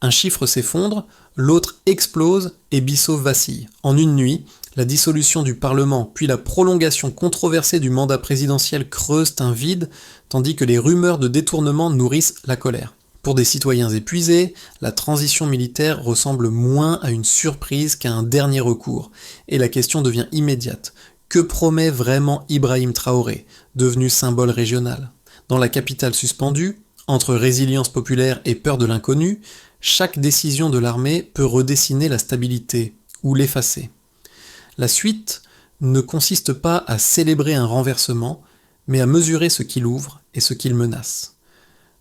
Un chiffre s'effondre, l'autre explose et Bissau vacille. En une nuit, la dissolution du Parlement puis la prolongation controversée du mandat présidentiel creusent un vide, tandis que les rumeurs de détournement nourrissent la colère. Pour des citoyens épuisés, la transition militaire ressemble moins à une surprise qu'à un dernier recours, et la question devient immédiate. Que promet vraiment Ibrahim Traoré, devenu symbole régional ? Dans la capitale suspendue, entre résilience populaire et peur de l'inconnu, chaque décision de l'armée peut redessiner la stabilité, ou l'effacer. La suite ne consiste pas à célébrer un renversement, mais à mesurer ce qu'il ouvre et ce qu'il menace.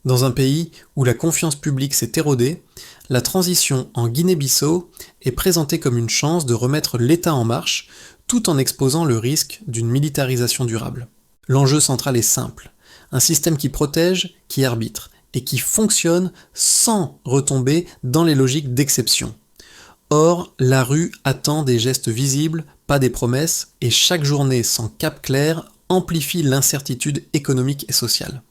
Dans un pays où la confiance publique s'est érodée, la transition en Guinée-Bissau est présentée comme une chance de remettre l'État en marche, tout en exposant le risque d'une militarisation durable. L'enjeu central est simple, un système qui protège, qui arbitre, et qui fonctionne sans retomber dans les logiques d'exception. Or, la rue attend des gestes visibles, pas des promesses, et chaque journée sans cap clair amplifie l'incertitude économique et sociale.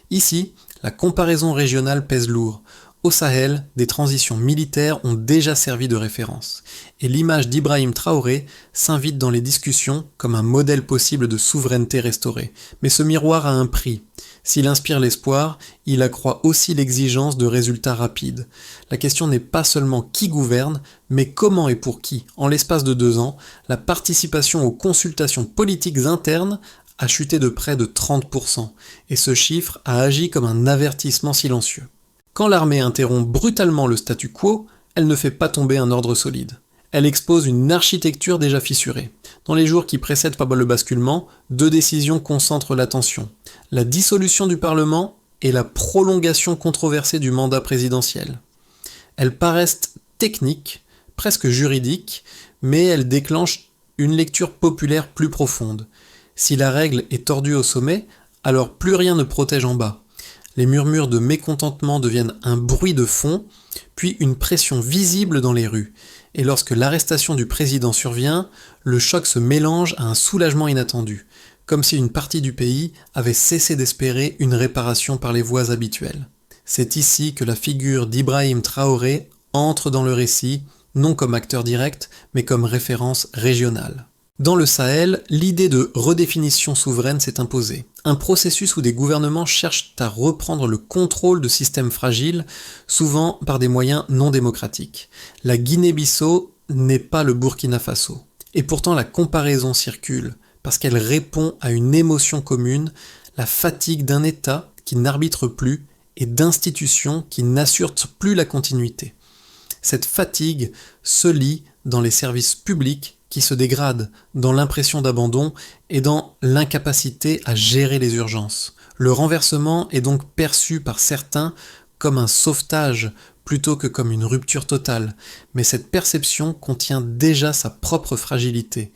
Ici, la comparaison régionale pèse lourd. Au Sahel, des transitions militaires ont déjà servi de référence, et l'image d'Ibrahim Traoré s'invite dans les discussions comme un modèle possible de souveraineté restaurée. Mais ce miroir a un prix. S'il inspire l'espoir, il accroît aussi l'exigence de résultats rapides. La question n'est pas seulement qui gouverne, mais comment et pour qui. En l'espace de 2 ans, la participation aux consultations politiques internes a chuté de près de 30%, et ce chiffre a agi comme un avertissement silencieux. Quand l'armée interrompt brutalement le statu quo, elle ne fait pas tomber un ordre solide. Elle expose une architecture déjà fissurée. Dans les jours qui précèdent le basculement, 2 décisions concentrent l'attention. La dissolution du Parlement et la prolongation controversée du mandat présidentiel. Elles paraissent techniques, presque juridiques, mais elles déclenchent une lecture populaire plus profonde. Si la règle est tordue au sommet, alors plus rien ne protège en bas. Les murmures de mécontentement deviennent un bruit de fond, puis une pression visible dans les rues. Et lorsque l'arrestation du président survient, le choc se mélange à un soulagement inattendu, comme si une partie du pays avait cessé d'espérer une réparation par les voies habituelles. C'est ici que la figure d'Ibrahim Traoré entre dans le récit, non comme acteur direct, mais comme référence régionale. Dans le Sahel, l'idée de redéfinition souveraine s'est imposée. Un processus où des gouvernements cherchent à reprendre le contrôle de systèmes fragiles, souvent par des moyens non démocratiques. La Guinée-Bissau n'est pas le Burkina Faso. Et pourtant la comparaison circule, parce qu'elle répond à une émotion commune, la fatigue d'un État qui n'arbitre plus et d'institutions qui n'assurent plus la continuité. Cette fatigue se lit dans les services publics qui se dégradent, dans l'impression d'abandon et dans l'incapacité à gérer les urgences. Le renversement est donc perçu par certains comme un sauvetage plutôt que comme une rupture totale, mais cette perception contient déjà sa propre fragilité.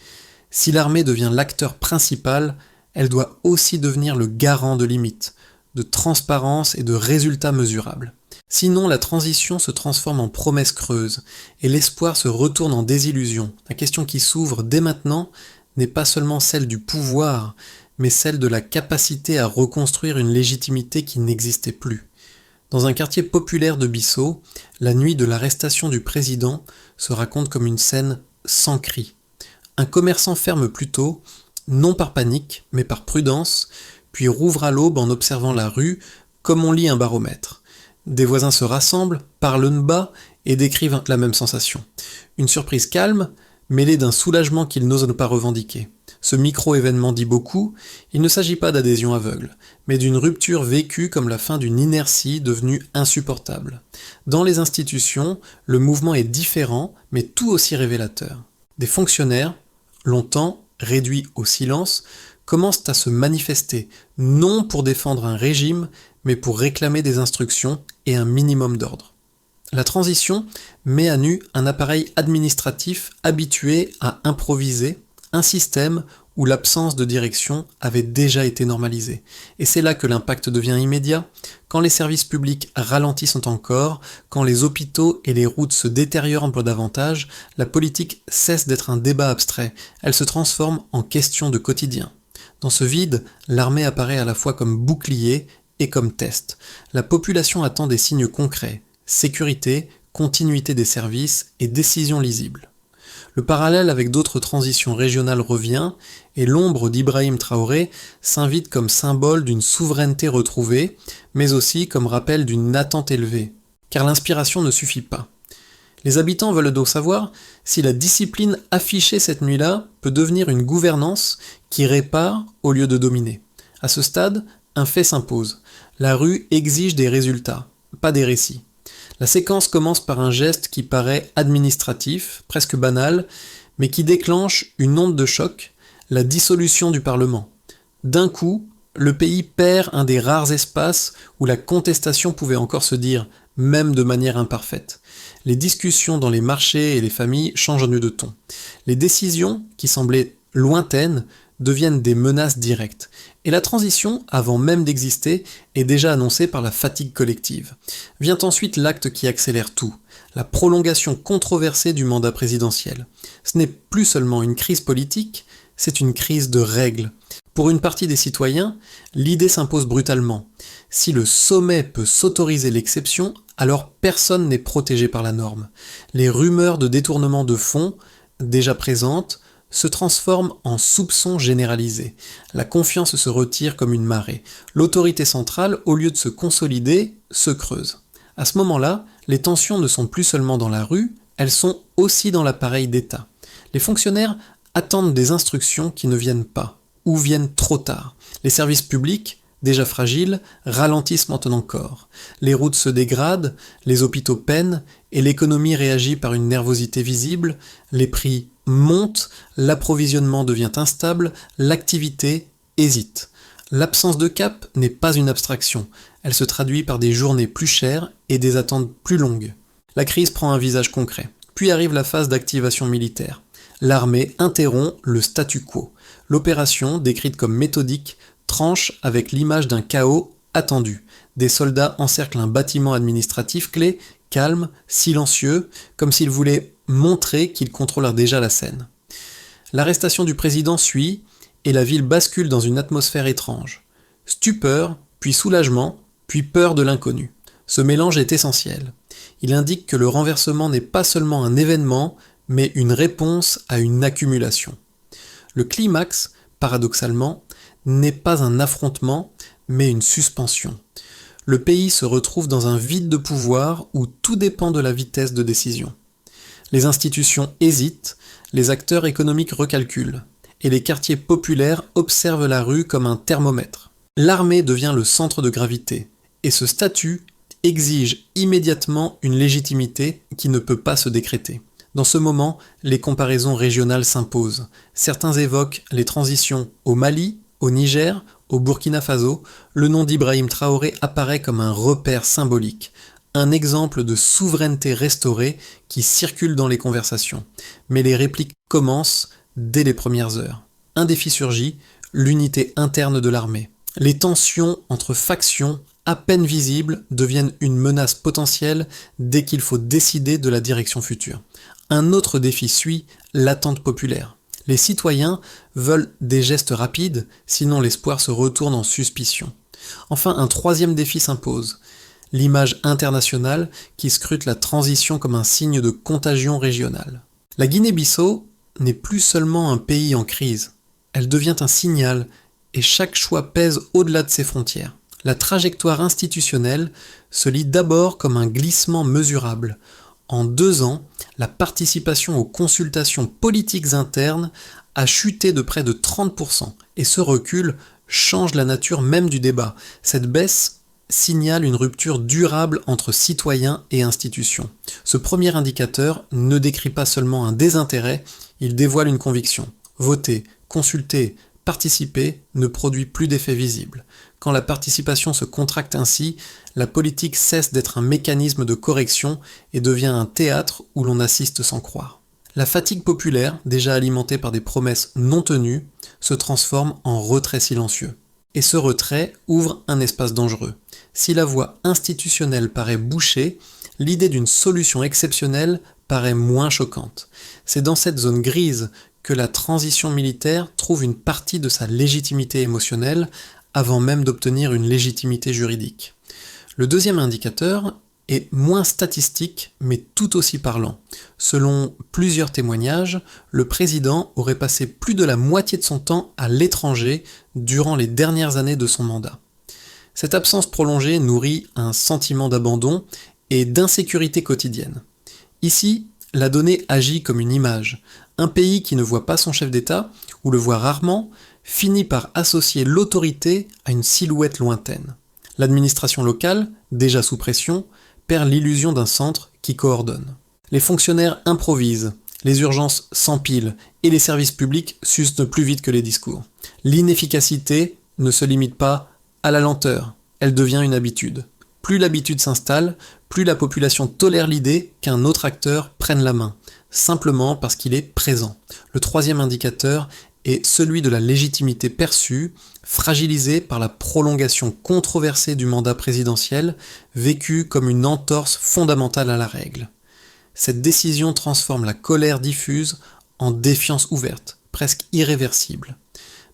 Si l'armée devient l'acteur principal, elle doit aussi devenir le garant de limites, de transparence et de résultats mesurables. Sinon, la transition se transforme en promesse creuse, et l'espoir se retourne en désillusion. La question qui s'ouvre dès maintenant n'est pas seulement celle du pouvoir, mais celle de la capacité à reconstruire une légitimité qui n'existait plus. Dans un quartier populaire de Bissau, la nuit de l'arrestation du président se raconte comme une scène sans cri. Un commerçant ferme plutôt, non par panique, mais par prudence, puis rouvre à l'aube en observant la rue, comme on lit un baromètre. Des voisins se rassemblent, parlent bas et décrivent la même sensation. Une surprise calme, mêlée d'un soulagement qu'ils n'osent pas revendiquer. Ce micro-événement dit beaucoup, il ne s'agit pas d'adhésion aveugle, mais d'une rupture vécue comme la fin d'une inertie devenue insupportable. Dans les institutions, le mouvement est différent, mais tout aussi révélateur. Des fonctionnaires, longtemps réduits au silence, commencent à se manifester, non pour défendre un régime, mais pour réclamer des instructions et un minimum d'ordre. La transition met à nu un appareil administratif habitué à improviser, un système où l'absence de direction avait déjà été normalisée. Et c'est là que l'impact devient immédiat, quand les services publics ralentissent encore, quand les hôpitaux et les routes se détériorent davantage, la politique cesse d'être un débat abstrait, elle se transforme en question de quotidien. Dans ce vide, l'armée apparaît à la fois comme bouclier et comme test. La population attend des signes concrets, sécurité, continuité des services et décisions lisibles. Le parallèle avec d'autres transitions régionales revient, et l'ombre d'Ibrahim Traoré s'invite comme symbole d'une souveraineté retrouvée, mais aussi comme rappel d'une attente élevée. Car l'inspiration ne suffit pas. Les habitants veulent donc savoir si la discipline affichée cette nuit-là peut devenir une gouvernance qui répare au lieu de dominer. À ce stade, un fait s'impose. La rue exige des résultats, pas des récits. La séquence commence par un geste qui paraît administratif, presque banal, mais qui déclenche une onde de choc, la dissolution du Parlement. D'un coup, le pays perd un des rares espaces où la contestation pouvait encore se dire, même de manière imparfaite. Les discussions dans les marchés et les familles changent de ton. Les décisions, qui semblaient lointaines, deviennent des menaces directes. Et la transition, avant même d'exister, est déjà annoncée par la fatigue collective. Vient ensuite l'acte qui accélère tout, la prolongation controversée du mandat présidentiel. Ce n'est plus seulement une crise politique, c'est une crise de règles. Pour une partie des citoyens, l'idée s'impose brutalement. Si le sommet peut s'autoriser l'exception, alors personne n'est protégé par la norme. Les rumeurs de détournement de fonds, déjà présentes, se transforment en soupçons généralisés. La confiance se retire comme une marée. L'autorité centrale, au lieu de se consolider, se creuse. À ce moment-là, les tensions ne sont plus seulement dans la rue, elles sont aussi dans l'appareil d'État. Les fonctionnaires attendent des instructions qui ne viennent pas, ou viennent trop tard. Les services publics, déjà fragiles, ralentissent maintenant corps. Les routes se dégradent, les hôpitaux peinent, et l'économie réagit par une nervosité visible, les prix montent, l'approvisionnement devient instable, l'activité hésite. L'absence de cap n'est pas une abstraction, elle se traduit par des journées plus chères et des attentes plus longues. La crise prend un visage concret. Puis arrive la phase d'activation militaire. L'armée interrompt le statu quo. L'opération, décrite comme méthodique, tranche avec l'image d'un chaos attendu. Des soldats encerclent un bâtiment administratif clé, calme, silencieux, comme s'ils voulaient montrer qu'ils contrôlent déjà la scène. L'arrestation du président suit, et la ville bascule dans une atmosphère étrange. Stupeur, puis soulagement, puis peur de l'inconnu. Ce mélange est essentiel. Il indique que le renversement n'est pas seulement un événement, mais une réponse à une accumulation. Le climax, paradoxalement, n'est pas un affrontement, mais une suspension. Le pays se retrouve dans un vide de pouvoir où tout dépend de la vitesse de décision. Les institutions hésitent, les acteurs économiques recalculent, et les quartiers populaires observent la rue comme un thermomètre. L'armée devient le centre de gravité, et ce statut exige immédiatement une légitimité qui ne peut pas se décréter. Dans ce moment, les comparaisons régionales s'imposent. Certains évoquent les transitions au Mali, au Niger, au Burkina Faso. Le nom d'Ibrahim Traoré apparaît comme un repère symbolique, un exemple de souveraineté restaurée qui circule dans les conversations. Mais les répliques commencent dès les premières heures. Un défi surgit, l'unité interne de l'armée. Les tensions entre factions, à peine visibles, deviennent une menace potentielle dès qu'il faut décider de la direction future. Un autre défi suit, l'attente populaire. Les citoyens veulent des gestes rapides, sinon l'espoir se retourne en suspicion. Enfin, un troisième défi s'impose, l'image internationale qui scrute la transition comme un signe de contagion régionale. La Guinée-Bissau n'est plus seulement un pays en crise, elle devient un signal, et chaque choix pèse au-delà de ses frontières. La trajectoire institutionnelle se lit d'abord comme un glissement mesurable. En 2 ans, la participation aux consultations politiques internes a chuté de près de 30%, et ce recul change la nature même du débat. Cette baisse signale une rupture durable entre citoyens et institutions. Ce premier indicateur ne décrit pas seulement un désintérêt, il dévoile une conviction. Voter, consulter, participer ne produit plus d'effet visible. Quand la participation se contracte ainsi, la politique cesse d'être un mécanisme de correction et devient un théâtre où l'on assiste sans croire. La fatigue populaire, déjà alimentée par des promesses non tenues, se transforme en retrait silencieux. Et ce retrait ouvre un espace dangereux. Si la voie institutionnelle paraît bouchée, l'idée d'une solution exceptionnelle paraît moins choquante. C'est dans cette zone grise que la transition militaire trouve une partie de sa légitimité émotionnelle avant même d'obtenir une légitimité juridique. Le deuxième indicateur est moins statistique, mais tout aussi parlant. Selon plusieurs témoignages, le président aurait passé plus de la moitié de son temps à l'étranger durant les dernières années de son mandat. Cette absence prolongée nourrit un sentiment d'abandon et d'insécurité quotidienne. Ici, la donnée agit comme une image. Un pays qui ne voit pas son chef d'État, ou le voit rarement, finit par associer l'autorité à une silhouette lointaine. L'administration locale, déjà sous pression, perd l'illusion d'un centre qui coordonne. Les fonctionnaires improvisent, les urgences s'empilent et les services publics s'usent plus vite que les discours. L'inefficacité ne se limite pas à la lenteur, elle devient une habitude. Plus l'habitude s'installe, plus la population tolère l'idée qu'un autre acteur prenne la main, simplement parce qu'il est présent. Le troisième indicateur est celui de la légitimité perçue, fragilisée par la prolongation controversée du mandat présidentiel, vécue comme une entorse fondamentale à la règle. Cette décision transforme la colère diffuse en défiance ouverte, presque irréversible.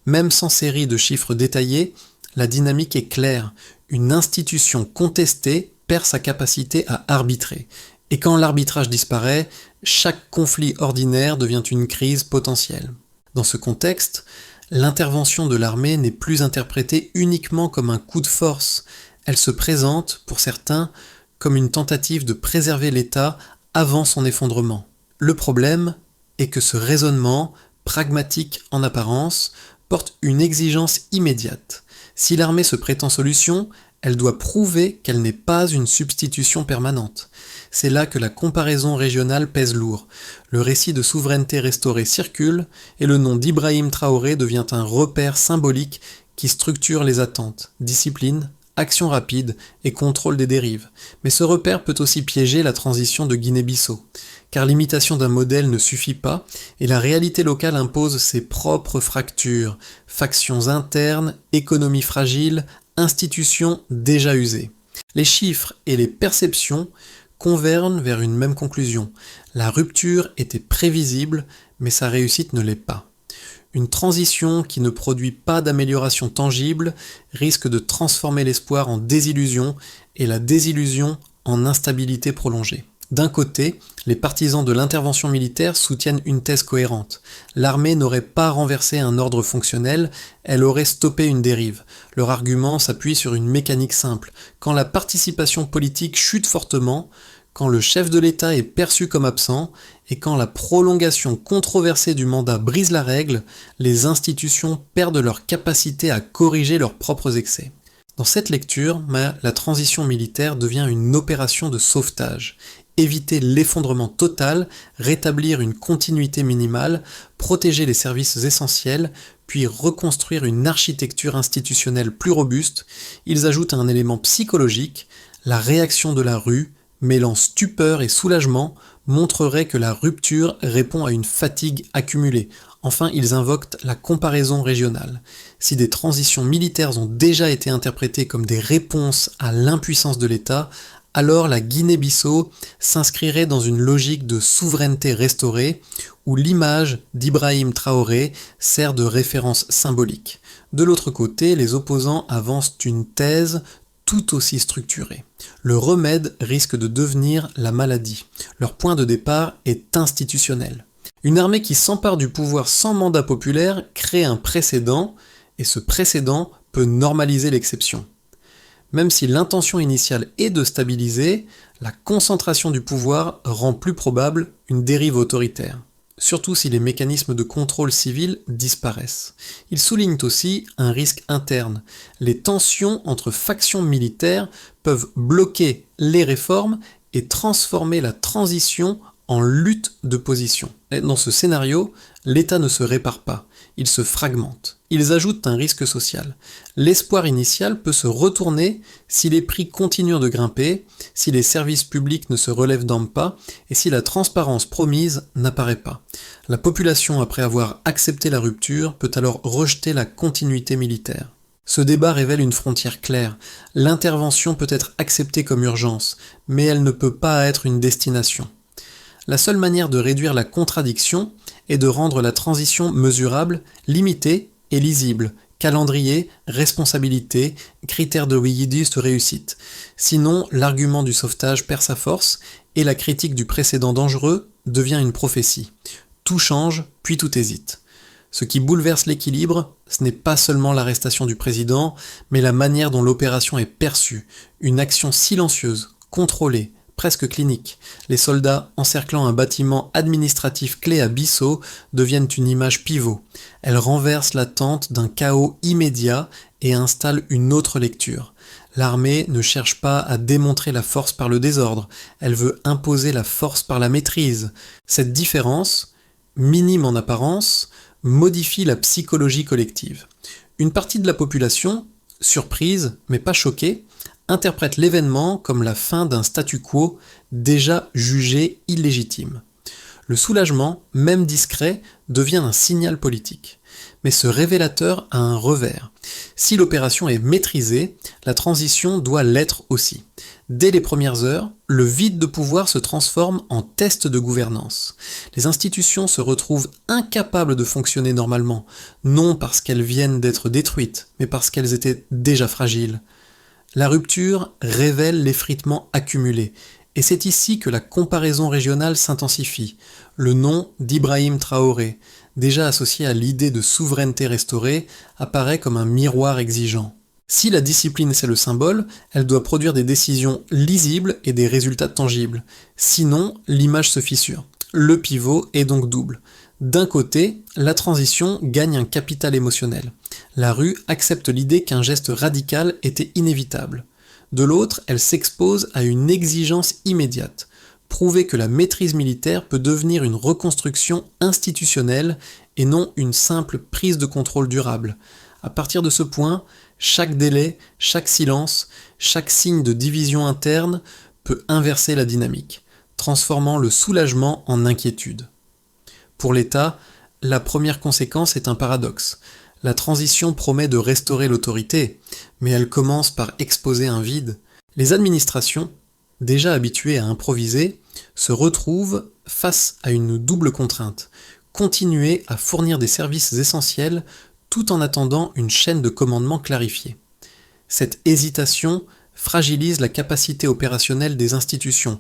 Même sans série de chiffres détaillés, la dynamique est claire. Une institution contestée perd sa capacité à arbitrer. Et quand l'arbitrage disparaît, chaque conflit ordinaire devient une crise potentielle. Dans ce contexte, l'intervention de l'armée n'est plus interprétée uniquement comme un coup de force. Elle se présente, pour certains, comme une tentative de préserver l'État avant son effondrement. Le problème est que ce raisonnement, pragmatique en apparence, porte une exigence immédiate. Si l'armée se prétend solution, elle doit prouver qu'elle n'est pas une substitution permanente. C'est là que la comparaison régionale pèse lourd. Le récit de souveraineté restaurée circule et le nom d'Ibrahim Traoré devient un repère symbolique qui structure les attentes, discipline, action rapide et contrôle des dérives. Mais ce repère peut aussi piéger la transition de Guinée-Bissau, car l'imitation d'un modèle ne suffit pas et la réalité locale impose ses propres fractures, factions internes, économie fragile, institutions déjà usées. Les chiffres et les perceptions convergent vers une même conclusion. La rupture était prévisible, mais sa réussite ne l'est pas. Une transition qui ne produit pas d'amélioration tangible risque de transformer l'espoir en désillusion et la désillusion en instabilité prolongée. D'un côté, les partisans de l'intervention militaire soutiennent une thèse cohérente. L'armée n'aurait pas renversé un ordre fonctionnel, elle aurait stoppé une dérive. Leur argument s'appuie sur une mécanique simple. Quand la participation politique chute fortement, quand le chef de l'État est perçu comme absent, et quand la prolongation controversée du mandat brise la règle, les institutions perdent leur capacité à corriger leurs propres excès. Dans cette lecture, la transition militaire devient une opération de sauvetage. Éviter l'effondrement total, rétablir une continuité minimale, protéger les services essentiels, puis reconstruire une architecture institutionnelle plus robuste. Ils ajoutent un élément psychologique, la réaction de la rue, mêlant stupeur et soulagement, montrerait que la rupture répond à une fatigue accumulée. Enfin, ils invoquent la comparaison régionale. Si des transitions militaires ont déjà été interprétées comme des réponses à l'impuissance de l'État, alors la Guinée-Bissau s'inscrirait dans une logique de souveraineté restaurée, où l'image d'Ibrahim Traoré sert de référence symbolique. De l'autre côté, les opposants avancent une thèse tout aussi structurée. Le remède risque de devenir la maladie. Leur point de départ est institutionnel. Une armée qui s'empare du pouvoir sans mandat populaire crée un précédent, et ce précédent peut normaliser l'exception. Même si l'intention initiale est de stabiliser, la concentration du pouvoir rend plus probable une dérive autoritaire. Surtout si les mécanismes de contrôle civil disparaissent. Ils soulignent aussi un risque interne. Les tensions entre factions militaires peuvent bloquer les réformes et transformer la transition en lutte de position. Et dans ce scénario, l'État ne se répare pas, il se fragmente. Ils ajoutent un risque social. L'espoir initial peut se retourner si les prix continuent de grimper, si les services publics ne se relèvent pas et si la transparence promise n'apparaît pas. La population, après avoir accepté la rupture, peut alors rejeter la continuité militaire. Ce débat révèle une frontière claire. L'intervention peut être acceptée comme urgence, mais elle ne peut pas être une destination. La seule manière de réduire la contradiction est de rendre la transition mesurable, limitée et lisible, Calendrier, responsabilité, critères de de réussite. Sinon, l'argument du sauvetage perd sa force et la critique du précédent dangereux devient une prophétie. Tout change, puis tout hésite. Ce qui bouleverse l'équilibre, ce n'est pas seulement l'arrestation du président, mais la manière dont l'opération est perçue. Une action silencieuse, contrôlée, presque clinique. Les soldats encerclant un bâtiment administratif clé à Bissau deviennent une image pivot. Elle renverse l'attente d'un chaos immédiat et installe une autre lecture. L'armée ne cherche pas à démontrer la force par le désordre, elle veut imposer la force par la maîtrise. Cette différence, minime en apparence, modifie la psychologie collective. Une partie de la population, surprise mais pas choquée, interprète l'événement comme la fin d'un statu quo déjà jugé illégitime. Le soulagement, même discret, devient un signal politique. Mais ce révélateur a un revers. Si l'opération est maîtrisée, la transition doit l'être aussi. Dès les premières heures, le vide de pouvoir se transforme en test de gouvernance. Les institutions se retrouvent incapables de fonctionner normalement, non parce qu'elles viennent d'être détruites, mais parce qu'elles étaient déjà fragiles. La rupture révèle l'effritement accumulé, et c'est ici que la comparaison régionale s'intensifie. Le nom d'Ibrahim Traoré, déjà associé à l'idée de souveraineté restaurée, apparaît comme un miroir exigeant. Si la discipline c'est le symbole, elle doit produire des décisions lisibles et des résultats tangibles. Sinon, l'image se fissure. Le pivot est donc double. D'un côté, la transition gagne un capital émotionnel. La rue accepte l'idée qu'un geste radical était inévitable. De l'autre, elle s'expose à une exigence immédiate. Prouver que la maîtrise militaire peut devenir une reconstruction institutionnelle et non une simple prise de contrôle durable. À partir de ce point, chaque délai, chaque silence, chaque signe de division interne peut inverser la dynamique, transformant le soulagement en inquiétude. Pour l'État, la première conséquence est un paradoxe. La transition promet de restaurer l'autorité, mais elle commence par exposer un vide. Les administrations, déjà habituées à improviser, se retrouvent face à une double contrainte. Continuer à fournir des services essentiels tout en attendant une chaîne de commandement clarifiée. Cette hésitation fragilise la capacité opérationnelle des institutions,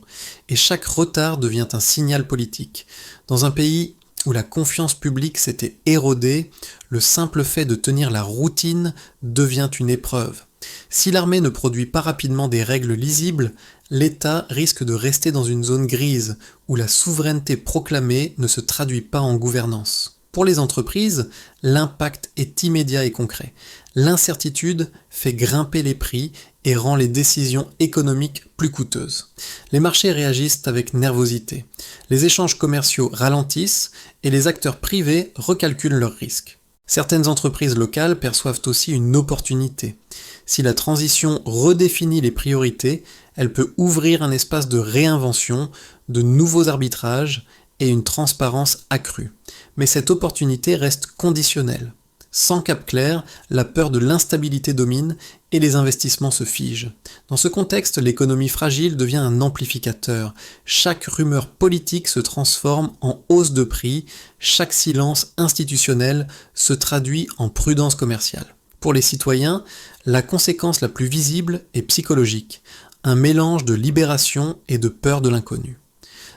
et chaque retard devient un signal politique. Dans un pays où la confiance publique s'était érodée, le simple fait de tenir la routine devient une épreuve. Si l'armée ne produit pas rapidement des règles lisibles, l'État risque de rester dans une zone grise où la souveraineté proclamée ne se traduit pas en gouvernance. Pour les entreprises, l'impact est immédiat et concret. L'incertitude fait grimper les prix et rend les décisions économiques plus coûteuses. Les marchés réagissent avec nervosité. Les échanges commerciaux ralentissent et les acteurs privés recalculent leurs risques. Certaines entreprises locales perçoivent aussi une opportunité. Si la transition redéfinit les priorités, elle peut ouvrir un espace de réinvention, de nouveaux arbitrages et une transparence accrue. Mais cette opportunité reste conditionnelle. Sans cap clair, la peur de l'instabilité domine et les investissements se figent. Dans ce contexte, l'économie fragile devient un amplificateur. Chaque rumeur politique se transforme en hausse de prix, chaque silence institutionnel se traduit en prudence commerciale. Pour les citoyens, la conséquence la plus visible est psychologique, un mélange de libération et de peur de l'inconnu.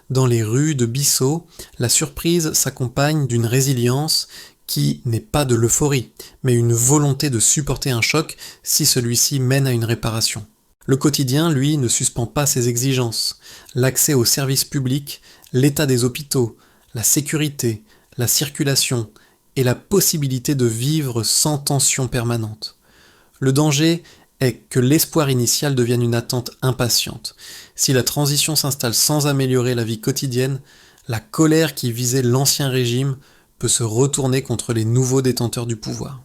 Dans les rues de Bissau, la surprise s'accompagne d'une résilience qui n'est pas de l'euphorie, mais une volonté de supporter un choc si celui-ci mène à une réparation. Le quotidien, lui, ne suspend pas ses exigences. L'accès aux services publics, l'état des hôpitaux, la sécurité, la circulation et la possibilité de vivre sans tension permanente. Le danger est que l'espoir initial devienne une attente impatiente. Si la transition s'installe sans améliorer la vie quotidienne, la colère qui visait l'ancien régime peut se retourner contre les nouveaux détenteurs du pouvoir.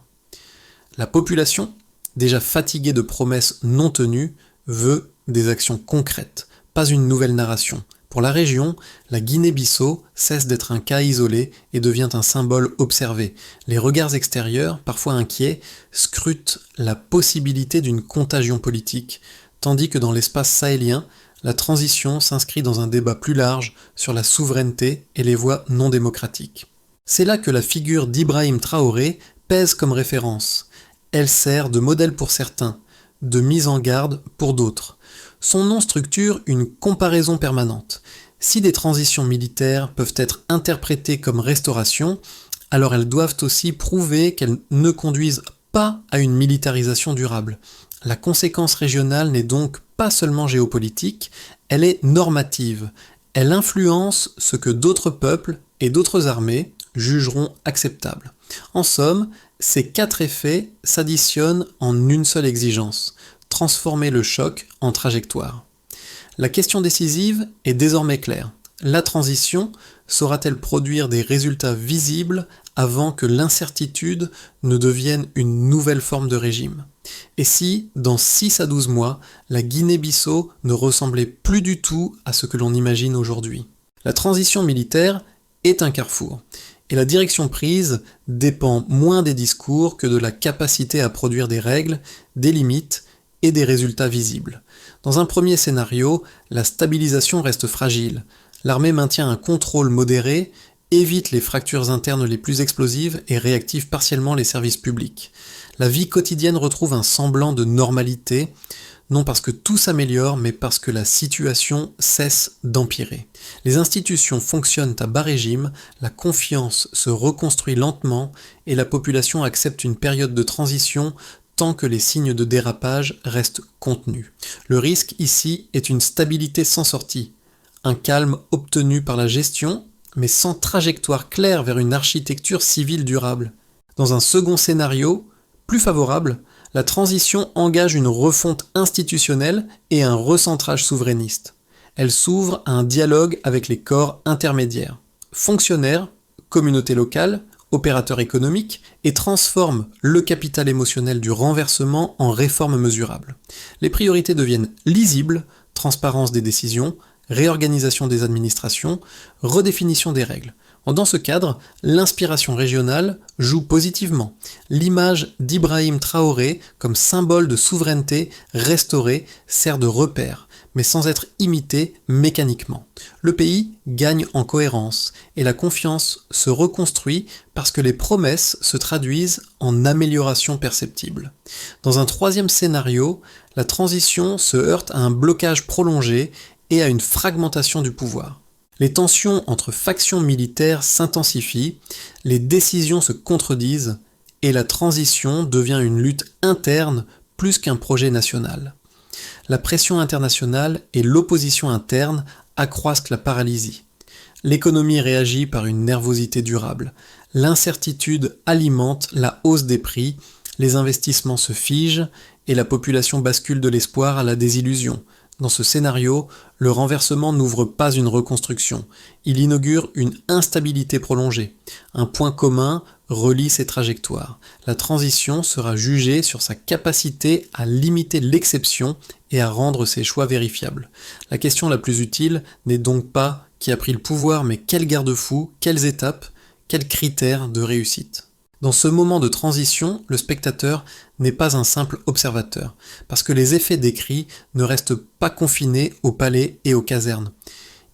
La population, déjà fatiguée de promesses non tenues, veut des actions concrètes, pas une nouvelle narration. Pour la région, la Guinée-Bissau cesse d'être un cas isolé et devient un symbole observé. Les regards extérieurs, parfois inquiets, scrutent la possibilité d'une contagion politique, tandis que dans l'espace sahélien, la transition s'inscrit dans un débat plus large sur la souveraineté et les voies non démocratiques. C'est là que la figure d'Ibrahim Traoré pèse comme référence. Elle sert de modèle pour certains, de mise en garde pour d'autres. Son nom structure une comparaison permanente. Si des transitions militaires peuvent être interprétées comme restauration, alors elles doivent aussi prouver qu'elles ne conduisent pas à une militarisation durable. La conséquence régionale n'est donc pas seulement géopolitique, elle est normative. Elle influence ce que d'autres peuples et d'autres armées jugeront acceptable. En somme, ces 4 effets s'additionnent en une seule exigence, transformer le choc en trajectoire. La question décisive est désormais claire. La transition saura-t-elle produire des résultats visibles avant que l'incertitude ne devienne une nouvelle forme de régime? Et si, dans 6 à 12 mois, la Guinée-Bissau ne ressemblait plus du tout à ce que l'on imagine aujourd'hui? La transition militaire est un carrefour, et la direction prise dépend moins des discours que de la capacité à produire des règles, des limites et des résultats visibles. Dans un premier scénario, la stabilisation reste fragile. L'armée maintient un contrôle modéré, évite les fractures internes les plus explosives et réactive partiellement les services publics. La vie quotidienne retrouve un semblant de normalité, non parce que tout s'améliore, mais parce que la situation cesse d'empirer. Les institutions fonctionnent à bas régime, la confiance se reconstruit lentement et la population accepte une période de transition tant que les signes de dérapage restent contenus. Le risque ici est une stabilité sans sortie, un calme obtenu par la gestion, mais sans trajectoire claire vers une architecture civile durable. Dans un second scénario, plus favorable, la transition engage une refonte institutionnelle et un recentrage souverainiste. Elle s'ouvre à un dialogue avec les corps intermédiaires, fonctionnaires, communautés locales, opérateurs économiques, et transforme le capital émotionnel du renversement en réformes mesurables. Les priorités deviennent lisibles, transparence des décisions, réorganisation des administrations, redéfinition des règles. Dans ce cadre, l'inspiration régionale joue positivement. L'image d'Ibrahim Traoré comme symbole de souveraineté restaurée sert de repère, mais sans être imité mécaniquement. Le pays gagne en cohérence et la confiance se reconstruit parce que les promesses se traduisent en amélioration perceptible. Dans un troisième scénario, la transition se heurte à un blocage prolongé et à une fragmentation du pouvoir. Les tensions entre factions militaires s'intensifient, les décisions se contredisent et la transition devient une lutte interne plus qu'un projet national. La pression internationale et l'opposition interne accroissent la paralysie. L'économie réagit par une nervosité durable. L'incertitude alimente la hausse des prix, les investissements se figent et la population bascule de l'espoir à la désillusion. Dans ce scénario, le renversement n'ouvre pas une reconstruction, il inaugure une instabilité prolongée. Un point commun relie ces trajectoires. La transition sera jugée sur sa capacité à limiter l'exception et à rendre ses choix vérifiables. La question la plus utile n'est donc pas qui a pris le pouvoir, mais quels garde-fous, quelles étapes, quels critères de réussite. Dans ce moment de transition, le spectateur n'est pas un simple observateur, parce que les effets décrits ne restent pas confinés au palais et aux casernes.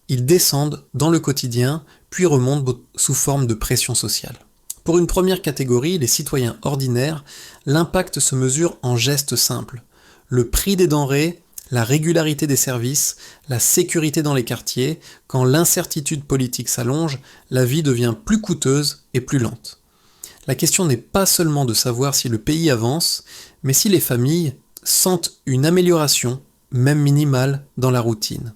Ils descendent dans le quotidien, puis remontent sous forme de pression sociale. Pour une première catégorie, les citoyens ordinaires, l'impact se mesure en gestes simples. Le prix des denrées, la régularité des services, la sécurité dans les quartiers, quand l'incertitude politique s'allonge, la vie devient plus coûteuse et plus lente. La question n'est pas seulement de savoir si le pays avance, mais si les familles sentent une amélioration, même minimale, dans la routine.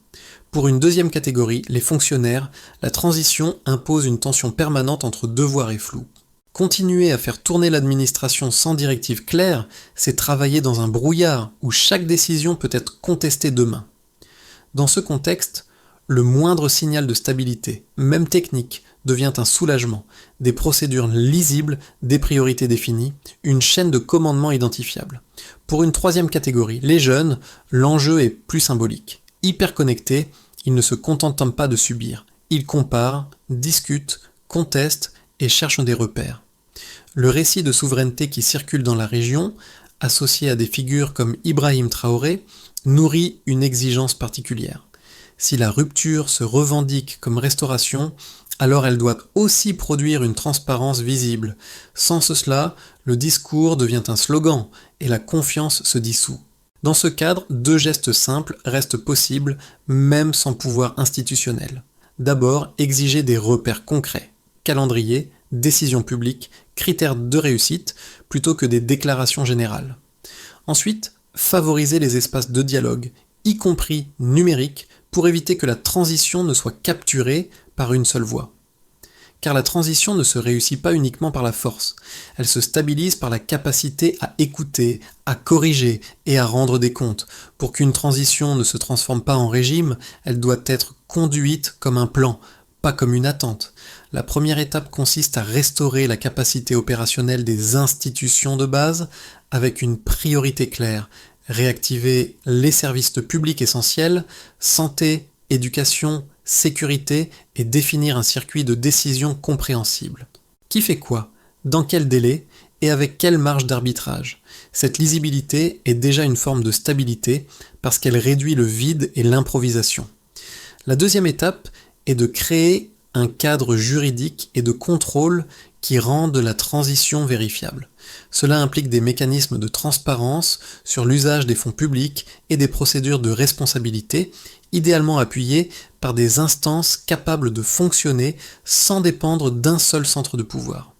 Pour une deuxième catégorie, les fonctionnaires, la transition impose une tension permanente entre devoir et flou. Continuer à faire tourner l'administration sans directive claire, c'est travailler dans un brouillard où chaque décision peut être contestée demain. Dans ce contexte, le moindre signal de stabilité, même technique, devient un soulagement, des procédures lisibles, des priorités définies, une chaîne de commandement identifiable. Pour une troisième catégorie, les jeunes, l'enjeu est plus symbolique. Hyper connectés, ils ne se contentent pas de subir. Ils comparent, discutent, contestent et cherchent des repères. Le récit de souveraineté qui circule dans la région, associé à des figures comme Ibrahim Traoré, nourrit une exigence particulière. Si la rupture se revendique comme restauration, alors elle doit aussi produire une transparence visible. Sans cela, le discours devient un slogan et la confiance se dissout. Dans ce cadre, 2 gestes simples restent possibles, même sans pouvoir institutionnel. D'abord, exiger des repères concrets, calendrier, décision publique, critères de réussite, plutôt que des déclarations générales. Ensuite, favoriser les espaces de dialogue, y compris numériques, pour éviter que la transition ne soit capturée par une seule voix. Car la transition ne se réussit pas uniquement par la force, elle se stabilise par la capacité à écouter, à corriger et à rendre des comptes. Pour qu'une transition ne se transforme pas en régime, elle doit être conduite comme un plan, pas comme une attente. La première étape consiste à restaurer la capacité opérationnelle des institutions de base avec une priorité claire, réactiver les services publics essentiels, santé, éducation, sécurité et définir un circuit de décision compréhensible. Qui fait quoi? Dans quel délai? Et avec quelle marge d'arbitrage? Cette lisibilité est déjà une forme de stabilité parce qu'elle réduit le vide et l'improvisation. La deuxième étape est de créer un cadre juridique et de contrôle qui rendent la transition vérifiable. Cela implique des mécanismes de transparence sur l'usage des fonds publics et des procédures de responsabilité, idéalement appuyées par des instances capables de fonctionner sans dépendre d'un seul centre de pouvoir.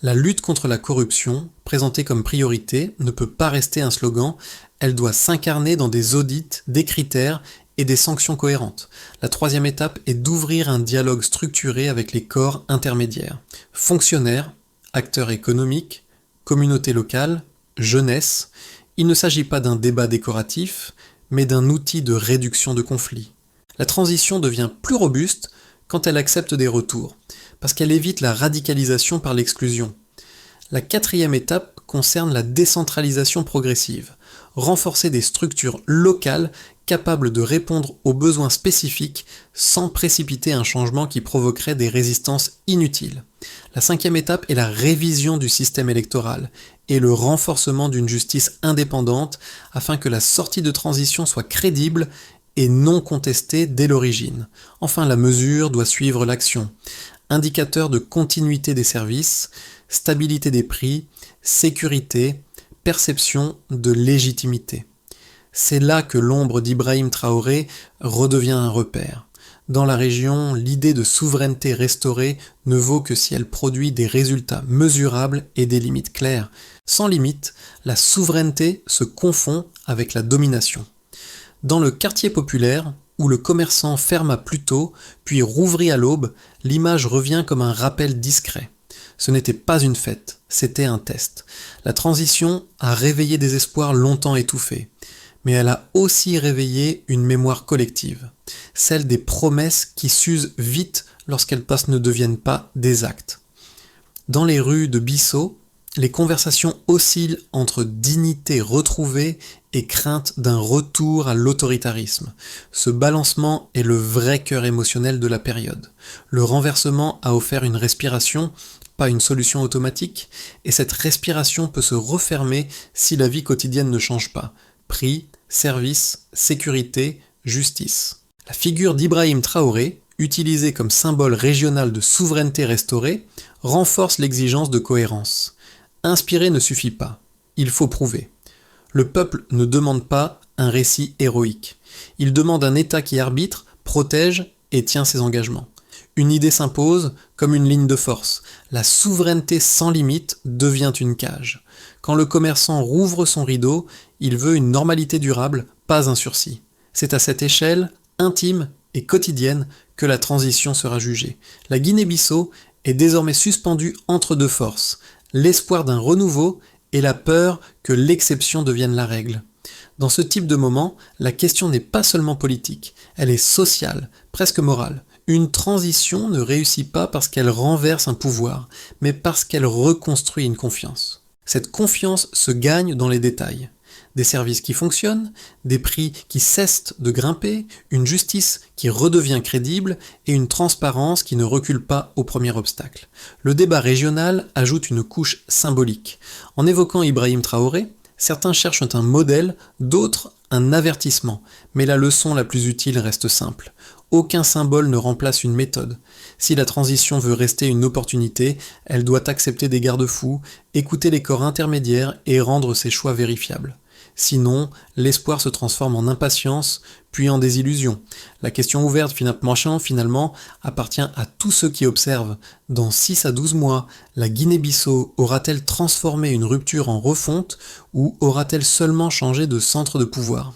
La lutte contre la corruption, présentée comme priorité, ne peut pas rester un slogan, elle doit s'incarner dans des audits, des critères et des sanctions cohérentes. La troisième étape est d'ouvrir un dialogue structuré avec les corps intermédiaires. Fonctionnaires, acteurs économiques, communautés locales, jeunesse. Il ne s'agit pas d'un débat décoratif, mais d'un outil de réduction de conflits. La transition devient plus robuste quand elle accepte des retours, parce qu'elle évite la radicalisation par l'exclusion. La quatrième étape concerne la décentralisation progressive. Renforcer des structures locales capables de répondre aux besoins spécifiques sans précipiter un changement qui provoquerait des résistances inutiles. La cinquième étape est la révision du système électoral et le renforcement d'une justice indépendante afin que la sortie de transition soit crédible et non contestée dès l'origine. Enfin, la mesure doit suivre l'action. Indicateur de continuité des services, stabilité des prix, sécurité, perception de légitimité. C'est là que l'ombre d'Ibrahim Traoré redevient un repère. Dans la région, l'idée de souveraineté restaurée ne vaut que si elle produit des résultats mesurables et des limites claires. Sans limite, la souveraineté se confond avec la domination. Dans le quartier populaire, où le commerçant ferma plus tôt, puis rouvrit à l'aube, l'image revient comme un rappel discret. Ce n'était pas une fête, c'était un test. La transition a réveillé des espoirs longtemps étouffés, mais elle a aussi réveillé une mémoire collective, celle des promesses qui s'usent vite lorsqu'elles ne deviennent pas des actes. Dans les rues de Bissau, les conversations oscillent entre dignité retrouvée et crainte d'un retour à l'autoritarisme. Ce balancement est le vrai cœur émotionnel de la période. Le renversement a offert une respiration, pas une solution automatique, et cette respiration peut se refermer si la vie quotidienne ne change pas. Prix, services, sécurité, justice. La figure d'Ibrahim Traoré, utilisée comme symbole régional de souveraineté restaurée, renforce l'exigence de cohérence. Inspirer ne suffit pas, il faut prouver. Le peuple ne demande pas un récit héroïque. Il demande un État qui arbitre, protège et tient ses engagements. Une idée s'impose comme une ligne de force. La souveraineté sans limite devient une cage. Quand le commerçant rouvre son rideau, il veut une normalité durable, pas un sursis. C'est à cette échelle, intime et quotidienne, que la transition sera jugée. La Guinée-Bissau est désormais suspendue entre deux forces, l'espoir d'un renouveau et la peur que l'exception devienne la règle. Dans ce type de moment, la question n'est pas seulement politique, elle est sociale, presque morale. Une transition ne réussit pas parce qu'elle renverse un pouvoir, mais parce qu'elle reconstruit une confiance. Cette confiance se gagne dans les détails. Des services qui fonctionnent, des prix qui cessent de grimper, une justice qui redevient crédible et une transparence qui ne recule pas au premier obstacle. Le débat régional ajoute une couche symbolique. En évoquant Ibrahim Traoré, certains cherchent un modèle, d'autres un avertissement, mais la leçon la plus utile reste simple. aucun symbole ne remplace une méthode. Si la transition veut rester une opportunité, elle doit accepter des garde-fous, écouter les corps intermédiaires et rendre ses choix vérifiables. Sinon, l'espoir se transforme en impatience, puis en désillusion. La question ouverte finalement appartient à tous ceux qui observent. Dans 6 à 12 mois, la Guinée-Bissau aura-t-elle transformé une rupture en refonte ou aura-t-elle seulement changé de centre de pouvoir ?